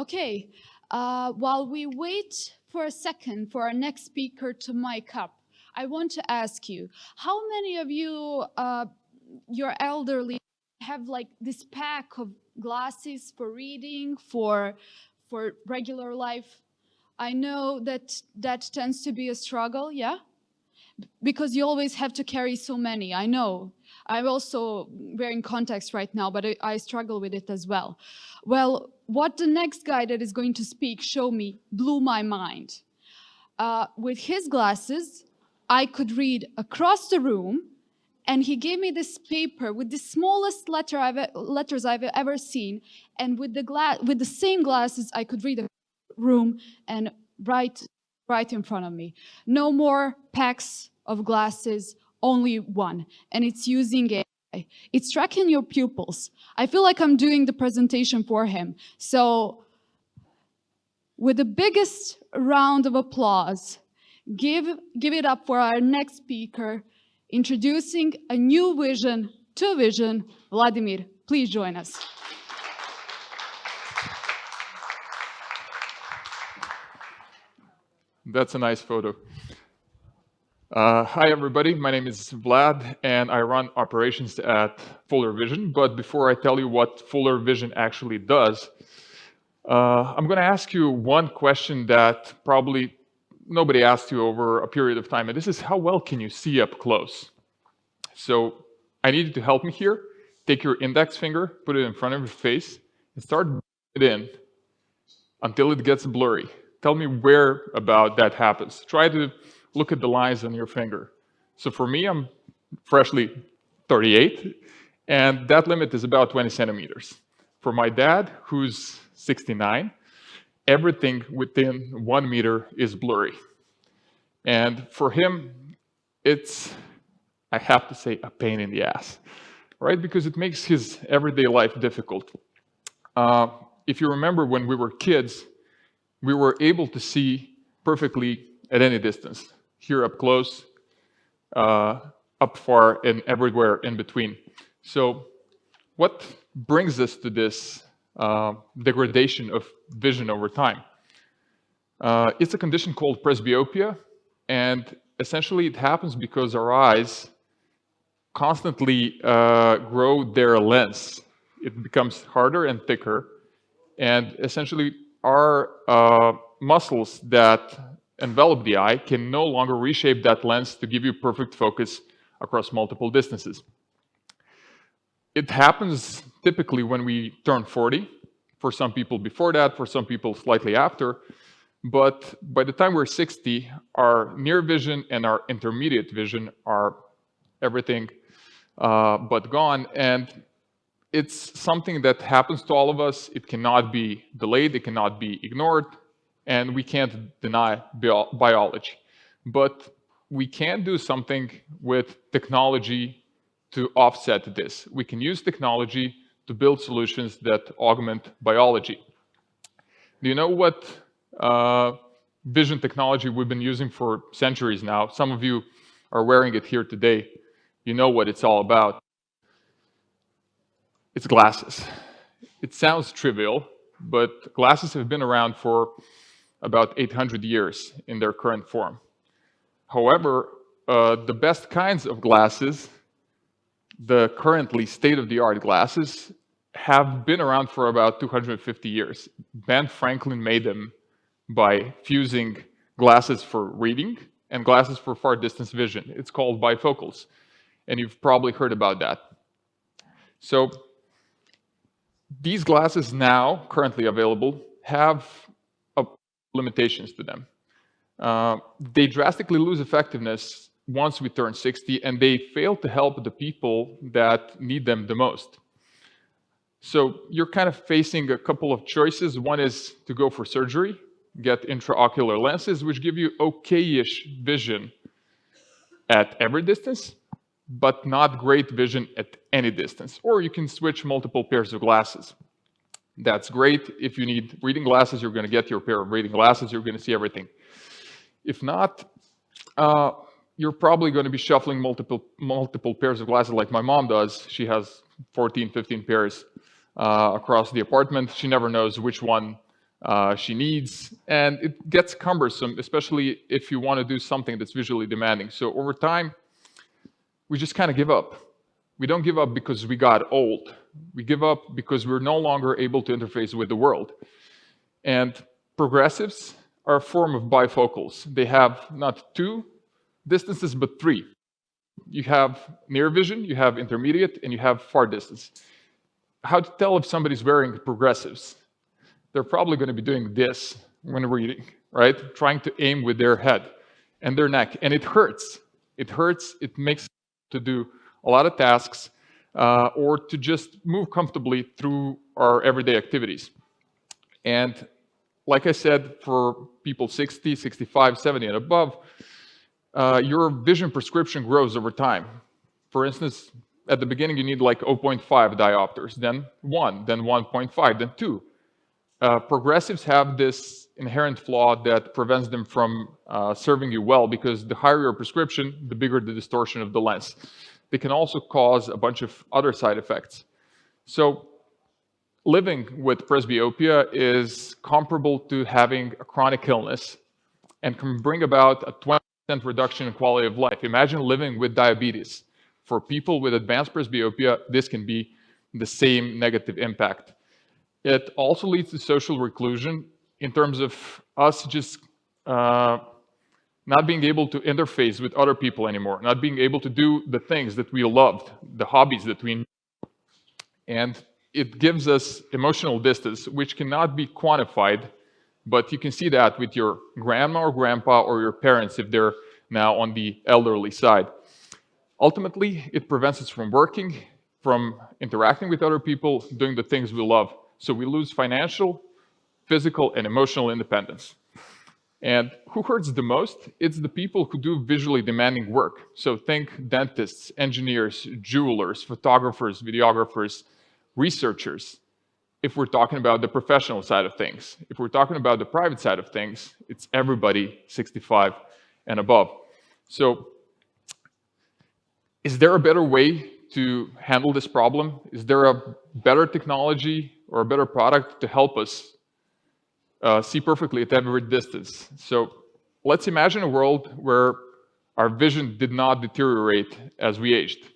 Okay, while we wait for a second for our next speaker to mic up, I want to ask you, how many of you, your elderly, have like this pack of glasses for reading, for regular life? I know that that tends to be a struggle, yeah? Because you always have to carry so many, I know. I'm also wearing contacts right now, but I struggle with it as well. Well, what the next guy that is going to speak show me blew my mind. With his glasses, I could read across the room, and he gave me this paper with the smallest letters I've ever seen, and with the same glasses, I could read a room and right in front of me. No more packs of glasses, only one, and it's using AI. It's tracking your pupils. I feel like I'm doing the presentation for him. So with the biggest round of applause, give it up for our next speaker, introducing a new vision to vision, Vladimir. Please join us. That's a nice photo. Hi, everybody. My name is Vlad, and I run operations at Fuller Vision. But before I tell you what Fuller Vision actually does, I'm going to ask you one question that probably nobody asked you over a period of time, and this is, how well can you see up close? So I need you to help me here. Take your index finger, put it in front of your face, and start it in until it gets blurry. Tell me where about that happens. Try to look at the lines on your finger. So for me, I'm freshly 38, and that limit is about 20 centimeters. For my dad, who's 69, everything within 1 meter is blurry. And for him, it's, I have to say, a pain in the ass, right? Because it makes his everyday life difficult. If you remember when we were kids, we were able to see perfectly at any distance, here up close, up far, and everywhere in between. So what brings us to this degradation of vision over time? It's a condition called presbyopia, and essentially it happens because our eyes constantly grow their lens. It becomes harder and thicker, and essentially our muscles that envelop the eye can no longer reshape that lens to give you perfect focus across multiple distances. It happens typically when we turn 40, for some people before that, for some people slightly after, but by the time we're 60, our near vision and our intermediate vision are everything but gone, and it's something that happens to all of us. It cannot be delayed, it cannot be ignored, and we can't deny biology. But we can do something with technology to offset this. We can use technology to build solutions that augment biology. Do you know what vision technology we've been using for centuries now? Some of you are wearing it here today. You know what it's all about. It's glasses. It sounds trivial, but glasses have been around for about 800 years in their current form. However, the best kinds of glasses, the currently state-of-the-art glasses, have been around for about 250 years. Ben Franklin made them by fusing glasses for reading and glasses for far distance vision. It's called bifocals, and you've probably heard about that. So these glasses now, currently available, have limitations to them. They drastically lose effectiveness once we turn 60, and they fail to help the people that need them the most. So you're kind of facing a couple of choices. One is to go for surgery, get intraocular lenses, which give you okay-ish vision at every distance, but not great vision at any distance. Or you can switch multiple pairs of glasses. That's great. If you need reading glasses, you're going to get your pair of reading glasses. You're going to see everything. If not, you're probably going to be shuffling multiple pairs of glasses like my mom does. She has 14, 15 pairs across the apartment. She never knows which one she needs, and it gets cumbersome, especially if you want to do something that's visually demanding. So over time, we just kind of give up. We don't give up because we got old. We give up because we're no longer able to interface with the world. And progressives are a form of bifocals. They have not two distances, but three. You have near vision, you have intermediate, and you have far distance. How to tell if somebody's wearing progressives? They're probably going to be doing this when reading, right? Trying to aim with their head and their neck. And it hurts. It hurts. It makes to do a lot of tasks or to just move comfortably through our everyday activities. And like I said, for people 60, 65, 70 and above, your vision prescription grows over time. For instance, at the beginning, you need like 0.5 diopters, then 1, then 1.5, then 2. Progressives have this inherent flaw that prevents them from serving you well, because the higher your prescription, the bigger the distortion of the lens. They can also cause a bunch of other side effects. So living with presbyopia is comparable to having a chronic illness and can bring about a 20% reduction in quality of life. Imagine living with diabetes. For people with advanced presbyopia, this can be the same negative impact. It also leads to social reclusion in terms of us just not being able to interface with other people anymore, not being able to do the things that we loved, the hobbies that we knew. And it gives us emotional distance, which cannot be quantified, but you can see that with your grandma or grandpa or your parents if they're now on the elderly side. Ultimately, it prevents us from working, from interacting with other people, doing the things we love. So we lose financial, physical, and emotional independence. And who hurts the most? It's the people who do visually demanding work. So think dentists, engineers, jewelers, photographers, videographers, researchers. If we're talking about the professional side of things. If we're talking about the private side of things, it's everybody 65 and above. So is there a better way to handle this problem? Is there a better technology or a better product to help us see perfectly at every distance? So let's imagine a world where our vision did not deteriorate as we aged,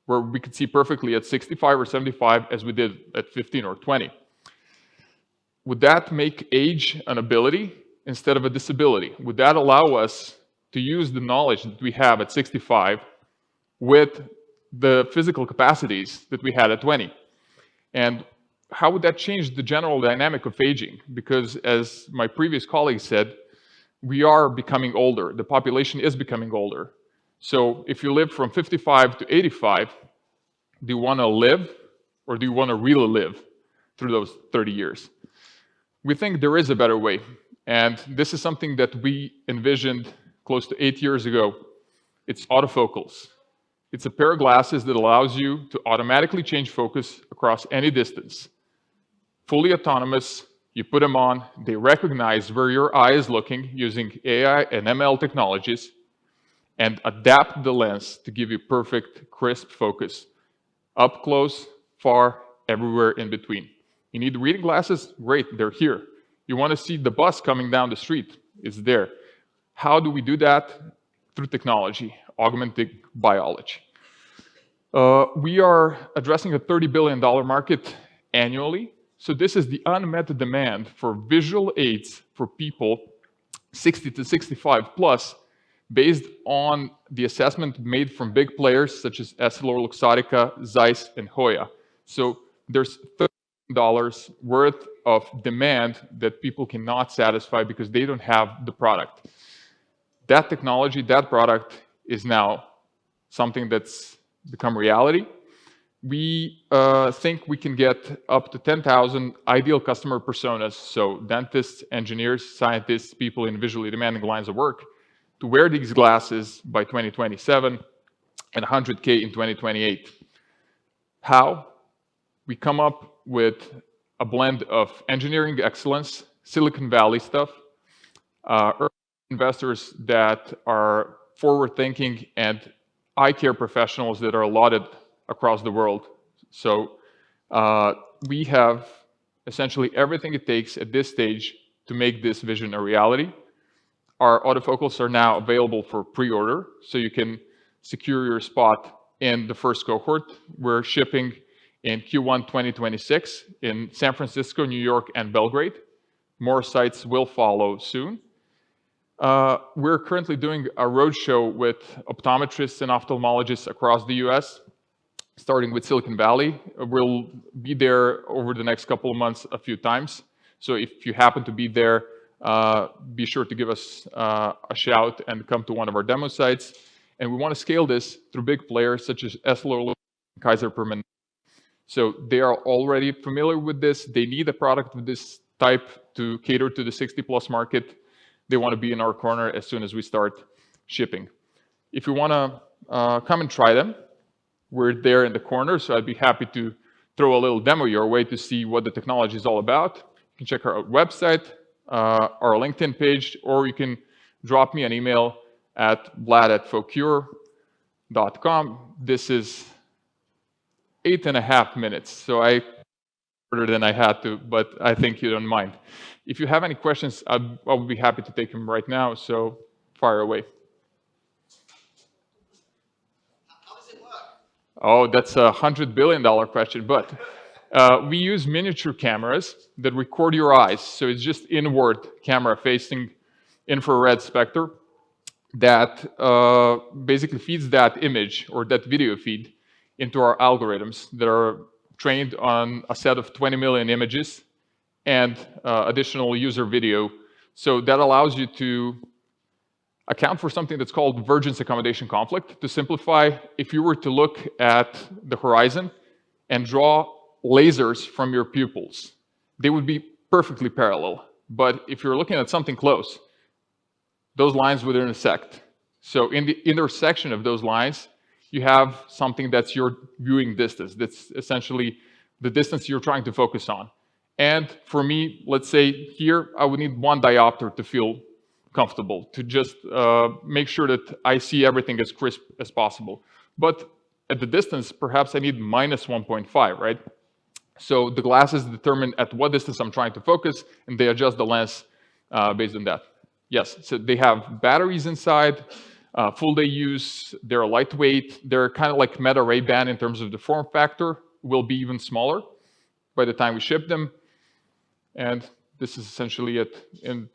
where we could see perfectly at 65 or 75 as we did at 15 or 20. Would that make age an ability instead of a disability? Would that allow us to use the knowledge that we have at 65 with the physical capacities that we had at 20? And how would that change the general dynamic of aging? Because as my previous colleague said, we are becoming older. The population is becoming older. So if you live from 55 to 85, do you want to live or do you want to really live through those 30 years? We think there is a better way. And this is something that we envisioned close to 8 years ago. It's autofocals. It's a pair of glasses that allows you to automatically change focus across any distance. Fully autonomous, you put them on, they recognize where your eye is looking using AI and ML technologies and adapt the lens to give you perfect, crisp focus. Up close, far, everywhere in between. You need reading glasses? Great, they're here. You want to see the bus coming down the street? It's there. How do we do that? Through technology, augmented biology. We are addressing a $30 billion market annually. So this is the unmet demand for visual aids for people 60 to 65 plus, based on the assessment made from big players such as EssilorLuxottica, Zeiss, and Hoya. So there's $30 worth of demand that people cannot satisfy because they don't have the product. That technology, that product is now something that's become reality. We think we can get up to 10,000 ideal customer personas, so dentists, engineers, scientists, people in visually demanding lines of work, to wear these glasses by 2027 and 100K in 2028. How? We come up with a blend of engineering excellence, Silicon Valley stuff, investors that are forward-thinking, and eye care professionals that are lauded across the world. So we have essentially everything it takes at this stage to make this vision a reality. Our autofocals are now available for pre-order, so you can secure your spot in the first cohort. We're shipping in Q1 2026 in San Francisco, New York, and Belgrade. More sites will follow soon. We're currently doing a roadshow with optometrists and ophthalmologists across the US, starting with Silicon Valley. We'll be there over the next couple of months a few times. So if you happen to be there, be sure to give us a shout and come to one of our demo sites. And we want to scale this through big players such as Essilor, Kaiser Permanente. So they are already familiar with this. They need a product of this type to cater to the 60+ market. They want to be in our corner as soon as we start shipping. If you want to come and try them, we're there in the corner, so I'd be happy to throw a little demo your way to see what the technology is all about. You can check our website, our LinkedIn page, or you can drop me an email at vlad@focure.com. This is 8.5 minutes, so I shorter than I had to, but I think you don't mind. If you have any questions, I would be happy to take them right now, so fire away. How does it work? Oh, that's a $100 billion question, but we use miniature cameras that record your eyes. So it's just inward camera facing infrared spectrum that basically feeds that image or that video feed into our algorithms that are trained on a set of 20 million images and additional user video. So that allows you to account for something that's called divergence accommodation conflict. To simplify, if you were to look at the horizon and draw lasers from your pupils, they would be perfectly parallel. But if you're looking at something close, those lines would intersect. So in the intersection of those lines, you have something that's your viewing distance. That's essentially the distance you're trying to focus on. And for me, let's say here, I would need 1 diopter to feel comfortable, to just make sure that I see everything as crisp as possible. But at the distance, perhaps I need minus 1.5, right? So the glasses determine at what distance I'm trying to focus, and they adjust the lens based on that. Yes, so they have batteries inside, full day use, they're lightweight, they're kind of like Meta Ray-Ban in terms of the form factor, will be even smaller by the time we ship them. And this is essentially it in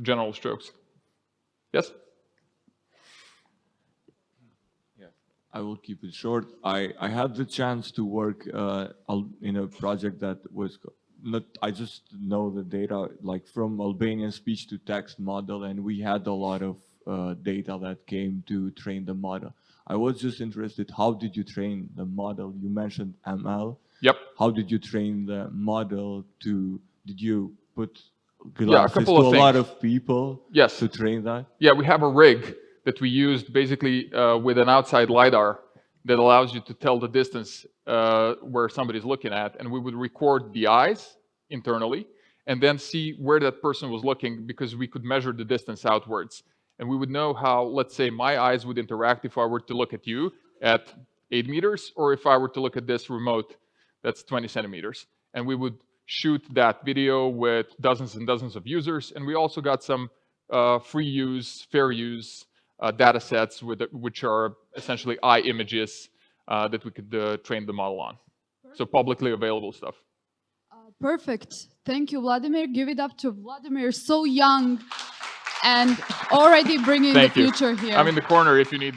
general strokes. Yes? Yeah, I will keep it short. I had the chance to work in a project that was not, I just know the data like from Albanian speech to text model, and we had a lot of data that came to train the model. I was just interested, how did you train the model? You mentioned ML. Yep. How did you train the model did you put Yeah, a glasses couple to of a things. lot of people Yes. to train that? Yeah, we have a rig that we used basically with an outside LiDAR that allows you to tell the distance where somebody's looking at, and we would record the eyes internally and then see where that person was looking, because we could measure the distance outwards. And we would know how, let's say, my eyes would interact if I were to look at you at 8 meters, or if I were to look at this remote that's 20 centimeters. And we would shoot that video with dozens and dozens of users. And we also got some free use, fair use data sets which are essentially eye images that we could train the model on. So publicly available stuff. Perfect. Thank you, Vladimir. Give it up to Vladimir, so young and already bringing Thank the you. future here. I'm in the corner if you need